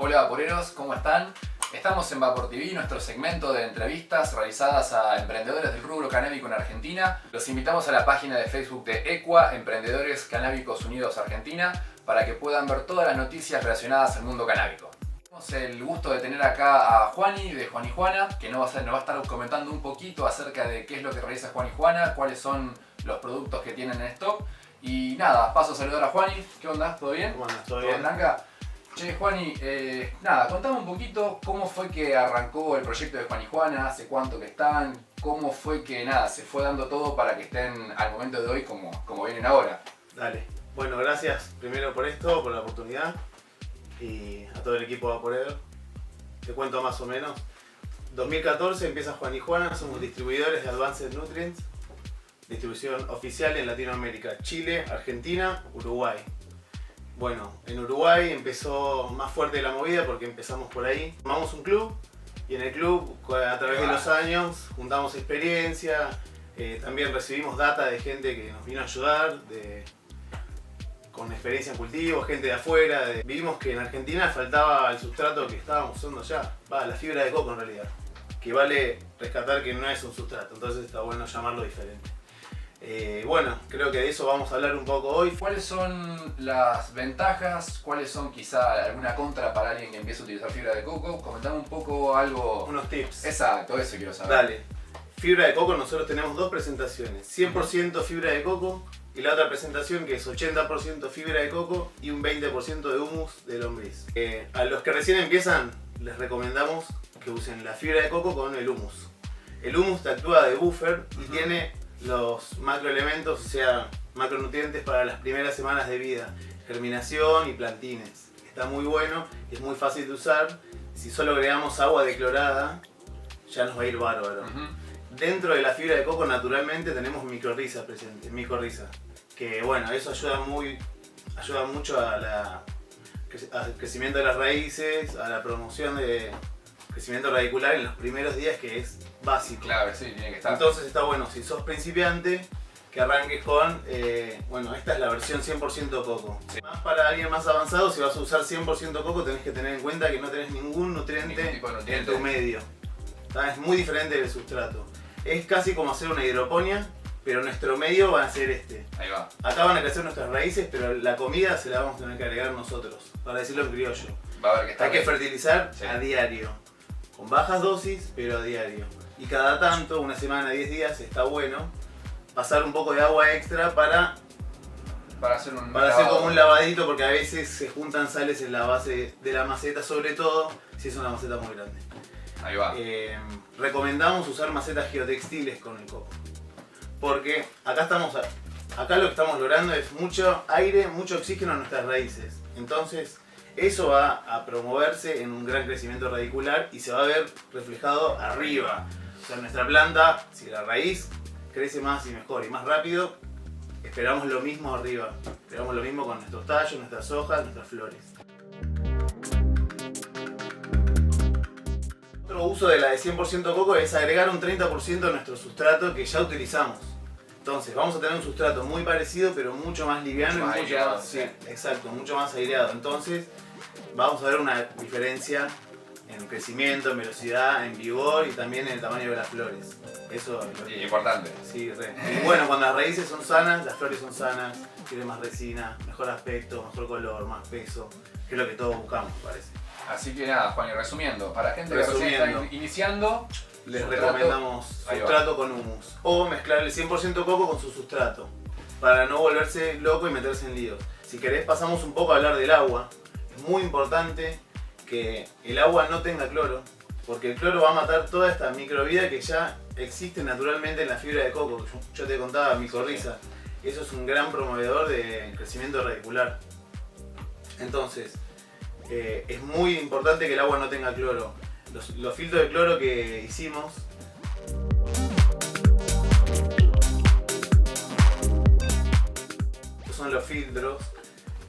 Hola vaporeros, ¿cómo están? Estamos en Vapor TV, nuestro segmento de entrevistas realizadas a emprendedores del rubro canábico en Argentina. Los invitamos a la página de Facebook de ECUA, Emprendedores Canábicos Unidos Argentina, para que puedan ver todas las noticias relacionadas al mundo canábico. Tenemos el gusto de tener acá a Juani de Juan y Juana, que nos va a estar comentando un poquito acerca de qué es lo que realiza Juan y Juana, cuáles son los productos que tienen en stock. Y nada, paso a saludar a Juani. ¿Qué onda? ¿Todo bien? ¿Cómo andas? ¿Todo bien? Blanca? Che, Juani, nada, contame un poquito cómo fue que arrancó el proyecto de Juan y Juana, hace cuánto que están, cómo fue que nada, se fue dando todo para que estén al momento de hoy como vienen ahora. Dale. Bueno, gracias primero por esto, por la oportunidad y a todo el equipo Vaporero. Te cuento más o menos. 2014 empieza Juan y Juana, somos distribuidores de Advanced Nutrients, distribución oficial en Latinoamérica, Chile, Argentina, Uruguay. Bueno, en Uruguay empezó más fuerte la movida porque empezamos por ahí. Formamos un club y en el club a través de los años juntamos experiencia, también recibimos data de gente que nos vino a ayudar, con experiencia en cultivo, gente de afuera. Vimos que en Argentina faltaba el sustrato que estábamos usando ya, la fibra de coco en realidad, que vale rescatar que no es un sustrato, entonces está bueno llamarlo diferente. Bueno, creo que de eso vamos a hablar un poco hoy. ¿Cuáles son las ventajas? ¿Cuáles son quizá alguna contra para alguien que empiece a utilizar fibra de coco? Comentame un poco algo. Unos tips. Exacto, eso quiero saber. Dale. Fibra de coco, nosotros tenemos dos presentaciones. 100% fibra de coco y la otra presentación que es 80% fibra de coco y un 20% de humus de lombriz. A los que recién empiezan les recomendamos que usen la fibra de coco con el humus. El humus te actúa de buffer y tiene los macroelementos, o sea, macronutrientes para las primeras semanas de vida, germinación y plantines. Está muy bueno, es muy fácil de usar. Si solo agregamos agua declorada, ya nos va a ir bárbaro. Dentro de la fibra de coco, naturalmente, tenemos micorriza presente, micorriza. Que bueno, eso ayuda mucho al crecimiento de las raíces, a la promoción de crecimiento radicular en los primeros días, que es básico. Claro, sí, tiene que estar. Entonces está bueno, si sos principiante, que arranques con, bueno, esta es la versión 100% coco. Sí. Más para alguien más avanzado, si vas a usar 100% coco, tenés que tener en cuenta que no tenés ningún nutriente en tu medio. Es muy diferente del sustrato. Es casi como hacer una hidroponía, pero nuestro medio va a ser este. Ahí va. Acá van a crecer nuestras raíces, pero la comida se la vamos a tener que agregar nosotros, para decirlo en criollo. Va a ver que está Hay que fertilizar a diario, con bajas dosis, pero a diario. Y cada tanto, una semana, 10 días, está bueno pasar un poco de agua extra para hacer como un lavadito, porque a veces se juntan sales en la base de la maceta, sobre todo si es una maceta muy grande. Ahí va. Recomendamos usar macetas geotextiles con el coco, porque acá lo que estamos logrando es mucho aire, mucho oxígeno en nuestras raíces. Entonces eso va a promoverse en un gran crecimiento radicular y se va a ver reflejado arriba. O sea, nuestra planta, si la raíz crece más y mejor y más rápido, esperamos lo mismo arriba. Esperamos lo mismo con nuestros tallos, nuestras hojas, nuestras flores. Otro uso de la de 100% coco es agregar un 30% de nuestro sustrato que ya utilizamos. Entonces vamos a tener un sustrato muy parecido, pero mucho más liviano y mucho más, sí, exacto, mucho más aireado. Entonces vamos a ver una diferencia en crecimiento, en velocidad, en vigor y también en el tamaño de las flores. Eso es importante. Sí, re. Y bueno, cuando las raíces son sanas, las flores son sanas, tienen más resina, mejor aspecto, mejor color, más peso, que es lo que todos buscamos, parece. Así que nada, Juan, y resumiendo, para gente que recién está iniciando, les recomendamos sustrato con humus o mezclar el 100% coco con su sustrato para no volverse loco y meterse en líos. Si querés, pasamos un poco a hablar del agua. Es muy importante que el agua no tenga cloro, porque el cloro va a matar toda esta microvida que ya existe naturalmente en la fibra de coco. Yo te contaba, micorriza. Eso es un gran promovedor de crecimiento radicular. Entonces, es muy importante que el agua no tenga cloro. Los filtros de cloro que hicimos, estos son los filtros,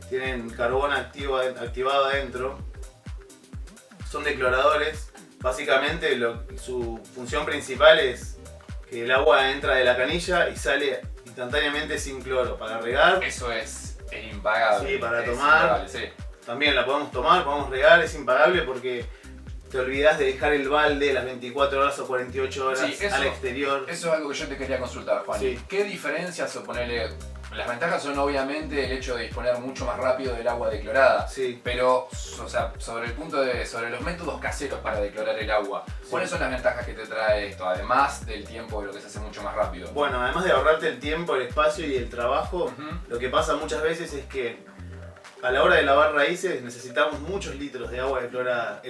tienen carbón activado adentro, son decloradores. Básicamente su función principal es que el agua entra de la canilla y sale instantáneamente sin cloro, para regar. Eso es impagable. Sí, para tomar. Sí. también la podemos tomar, podemos regar, es impagable porque te olvidás de dejar el balde las 24 horas o 48 horas Sí, al exterior. Eso es algo que yo te quería consultar, Juan. Sí. ¿Qué diferencias o ponerle? Las ventajas son obviamente el hecho de disponer mucho más rápido del agua declorada. Sí. Pero, o sea, sobre los métodos caseros para declorar el agua, Sí. ¿cuáles son las ventajas que te trae esto? Además del tiempo de lo que se hace mucho más rápido. Bueno, además de ahorrarte el tiempo, el espacio y el trabajo, Ujú. lo que pasa muchas veces es que a la hora de lavar raíces necesitamos muchos litros de agua declorada.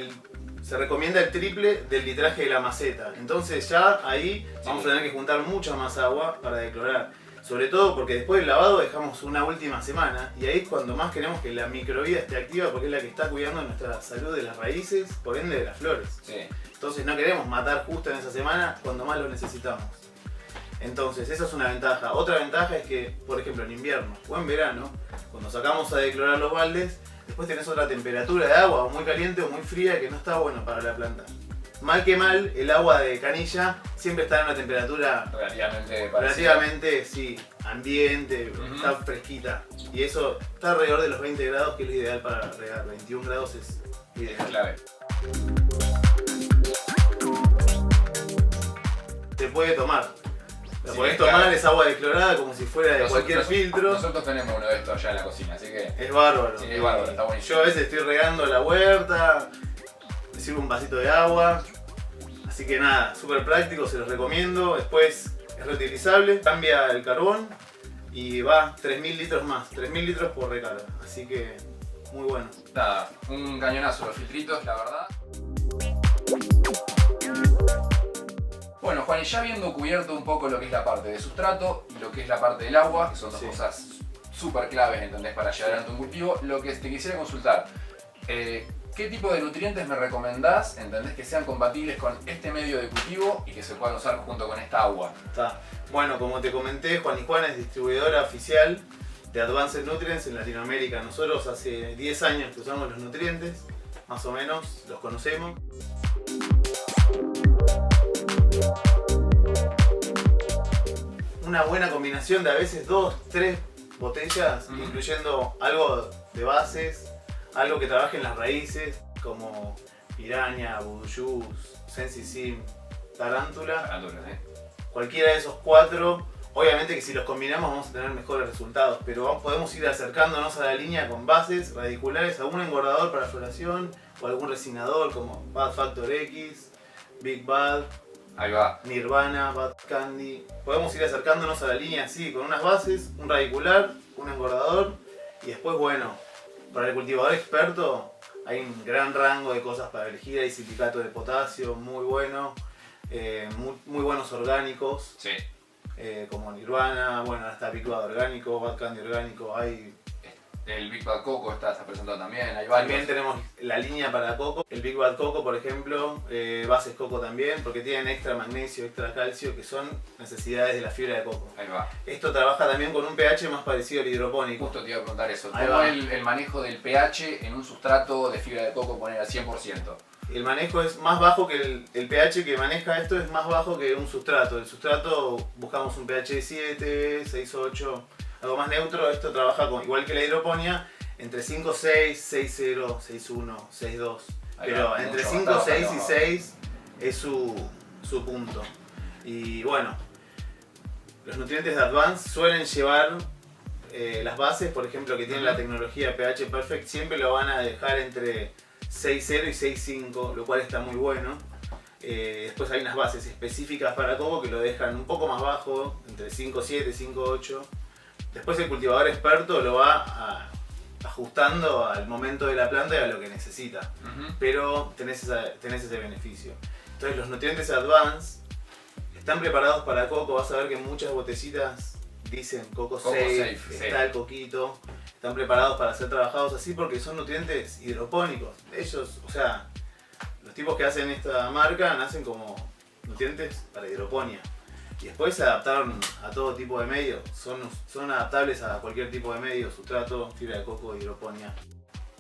Se recomienda el triple del litraje de la maceta. Entonces ya ahí vamos a tener que juntar mucha más agua para declorar. Sobre todo porque después del lavado dejamos una última semana y ahí es cuando más queremos que la microvida esté activa porque es la que está cuidando nuestra salud de las raíces, por ende de las flores. Sí. Entonces no queremos matar justo en esa semana cuando más lo necesitamos. Entonces esa es una ventaja. Otra ventaja es que, por ejemplo, en invierno o en verano, cuando sacamos a declorar los baldes, después tenés otra temperatura de agua, o muy caliente o muy fría, que no está bueno para la planta. Mal que mal, el agua de canilla siempre está en una temperatura relativamente sí, ambiente, Ujú. está fresquita. Y eso está alrededor de los 20 grados, que es lo ideal para regar. 21 grados es Es ideal. clave. Se puede tomar. La Sí, podés claro. tomar, es agua declorada como si fuera de cualquier filtro. Nosotros tenemos uno de estos allá en la cocina, así que Es bárbaro. sí, es bárbaro, está buenísimo. Yo a veces estoy regando la huerta, me sirvo un vasito de agua. Así que nada, súper práctico, se los recomiendo. Después es reutilizable, cambia el carbón y va 3.000 litros más, 3.000 litros por recarga. Así que muy bueno. Nada, un cañonazo los filtritos, la verdad. Bueno, Juan, y ya habiendo cubierto un poco lo que es la parte de sustrato y lo que es la parte del agua, que son dos Sí. cosas súper claves, ¿entendés? Para llevar adelante un cultivo, lo que te quisiera consultar, ¿qué tipo de nutrientes me recomendás, entendés, que sean compatibles con este medio de cultivo y que se puedan usar junto con esta agua? Está. Bueno, como te comenté, Juan y Juana es distribuidora oficial de Advanced Nutrients en Latinoamérica. Nosotros hace 10 años que usamos los nutrientes, más o menos, los conocemos. Una buena combinación de a veces 2, 3 botellas, Ujú. incluyendo algo de bases, algo que trabaje en las raíces, como piraña, vudú, sensisim, tarántula. Cualquiera de esos 4, obviamente que si los combinamos vamos a tener mejores resultados, pero podemos ir acercándonos a la línea con bases radiculares, algún engordador para floración o algún resinador como Bad Factor X, Big Bad, Ahí va. Nirvana, Bad Candy. Podemos ir acercándonos a la línea así, con unas bases, un radicular, un engordador y después, bueno, para el cultivador experto hay un gran rango de cosas para elegir. Hay silicato de potasio, muy bueno, muy buenos orgánicos, Sí. como Nirvana, bueno, hasta Big Bad orgánico, Bad Candy orgánico, hay... El Big Bad Coco está presentado también, hay varios. También tenemos la línea para coco, el Big Bad Coco por ejemplo, bases coco también, porque tienen extra magnesio, extra calcio, que son necesidades de la fibra de coco. Ahí va. Esto trabaja también con un pH más parecido al hidropónico. Justo te iba a preguntar eso. Ahí ¿Cómo va. el manejo del pH en un sustrato de fibra de coco poner al 100%? El manejo es más bajo que el pH que maneja esto, es más bajo que un sustrato. El sustrato buscamos un pH 7, 6, 8, algo más neutro. Esto trabaja con, igual que la hidroponía, entre 5,6, 6,0, 6,1, 6,2. Ahí Pero va, entre mucho 5, más 6 y abajo. 6 es su punto. Y bueno, los nutrientes de Advance suelen llevar las bases, por ejemplo, que tienen la tecnología pH Perfect, siempre lo van a dejar entre 6,0 y 6,5, lo cual está muy bueno. Después hay unas bases específicas para coco que lo dejan un poco más bajo, entre 5,7 y 5,8. Después el cultivador experto lo va ajustando al momento de la planta y a lo que necesita, pero tenés ese beneficio. Entonces los nutrientes Advance están preparados para coco. Vas a ver que en muchas botecitas dicen coco safe, sí. está el coquito. Están preparados para ser trabajados así porque son nutrientes hidropónicos. Ellos, o sea, los tipos que hacen esta marca nacen como nutrientes para hidroponía. Y después se adaptaron a todo tipo de medios. Son adaptables a cualquier tipo de medio, sustrato, fibra de coco, hidroponía.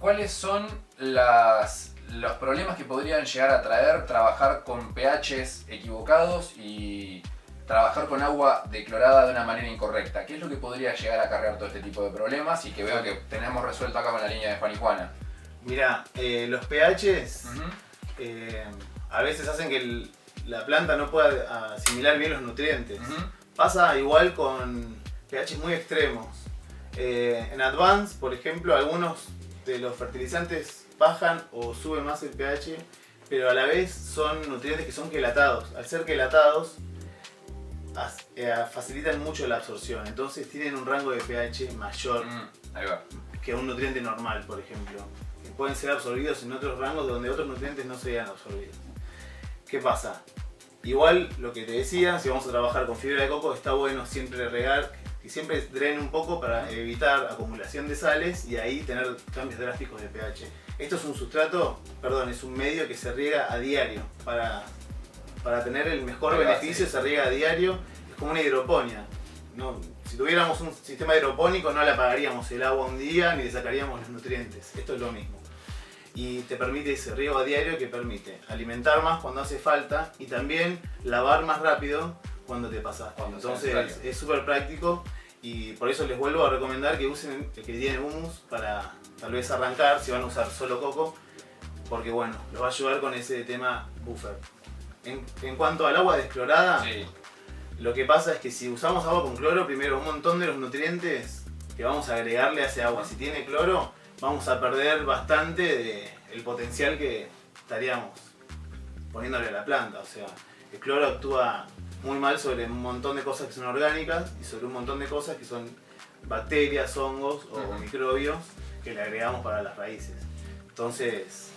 ¿Cuáles son los problemas que podrían llegar a traer trabajar con pHs equivocados y trabajar con agua declorada de una manera incorrecta? ¿Qué es lo que podría llegar a acarrear todo este tipo de problemas y que veo que tenemos resuelto acá con la línea de Juan y Juana? Mirá, los pHs Ujú. a veces hacen que la planta no pueda asimilar bien los nutrientes. Ujú. Pasa igual con pHs muy extremos. En Advance, por ejemplo, algunos de los fertilizantes bajan o suben más el pH, pero a la vez son nutrientes que son quelatados. Al ser quelatados, facilitan mucho la absorción, entonces tienen un rango de pH mayor Ahí va. que un nutriente normal, por ejemplo. Que pueden ser absorbidos en otros rangos donde otros nutrientes no serían absorbidos. ¿Qué pasa? Igual lo que te decía, si vamos a trabajar con fibra de coco, está bueno siempre regar, que siempre drene un poco para evitar acumulación de sales y ahí tener cambios drásticos de pH. Esto es un sustrato, perdón, es un medio que se riega a diario. Para tener el mejor beneficio se riega a diario, es como una hidroponía. No, si tuviéramos un sistema hidropónico no le apagaríamos el agua un día ni le sacaríamos los nutrientes. Esto es lo mismo. Y te permite ese riego a diario que permite alimentar más cuando hace falta y también lavar más rápido cuando te pasaste. Entonces es súper práctico y por eso les vuelvo a recomendar que usen el que tiene humus para tal vez arrancar si van a usar solo coco, porque bueno, los va a ayudar con ese tema buffer. En cuanto al agua desclorada, Sí. lo que pasa es que si usamos agua con cloro, primero un montón de los nutrientes que vamos a agregarle a ese agua, si tiene cloro, vamos a perder bastante del potencial que estaríamos poniéndole a la planta. O sea, el cloro actúa muy mal sobre un montón de cosas que son orgánicas y sobre un montón de cosas que son bacterias, hongos o microbios que le agregamos para las raíces. Entonces,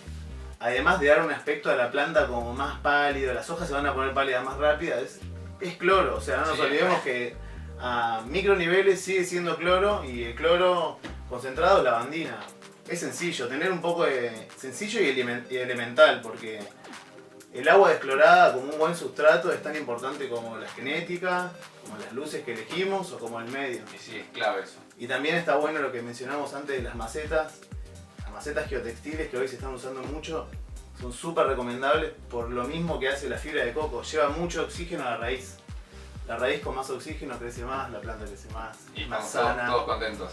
además de dar un aspecto a la planta como más pálido, las hojas se van a poner pálidas más rápidas, es cloro. O sea, no nos olvidemos que a microniveles sigue siendo cloro y el cloro concentrado es lavandina. Es sencillo, tener un poco de sencillo y elemental, porque el agua desclorada como un buen sustrato es tan importante como la genética, como las luces que elegimos o como el medio. Y sí, es clave eso. Y también está bueno lo que mencionamos antes de las macetas geotextiles que hoy se están usando mucho, son súper recomendables por lo mismo que hace la fibra de coco, lleva mucho oxígeno a la raíz. La raíz con más oxígeno crece más, la planta crece más, Y más estamos sana, todos contentos.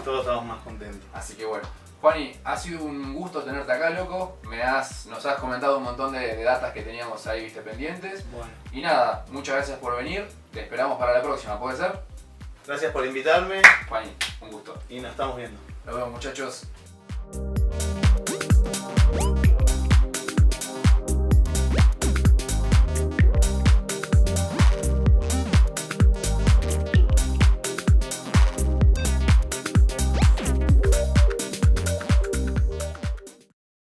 todos estamos más contentos. Así que bueno. Juani, ha sido un gusto tenerte acá, loco. Nos has comentado un montón de datas que teníamos ahí, viste, pendientes. Bueno, Y nada, muchas gracias por venir. Te esperamos para la próxima, ¿puede ser? gracias por invitarme Juani, un gusto. y nos estamos viendo. Nos vemos, muchachos.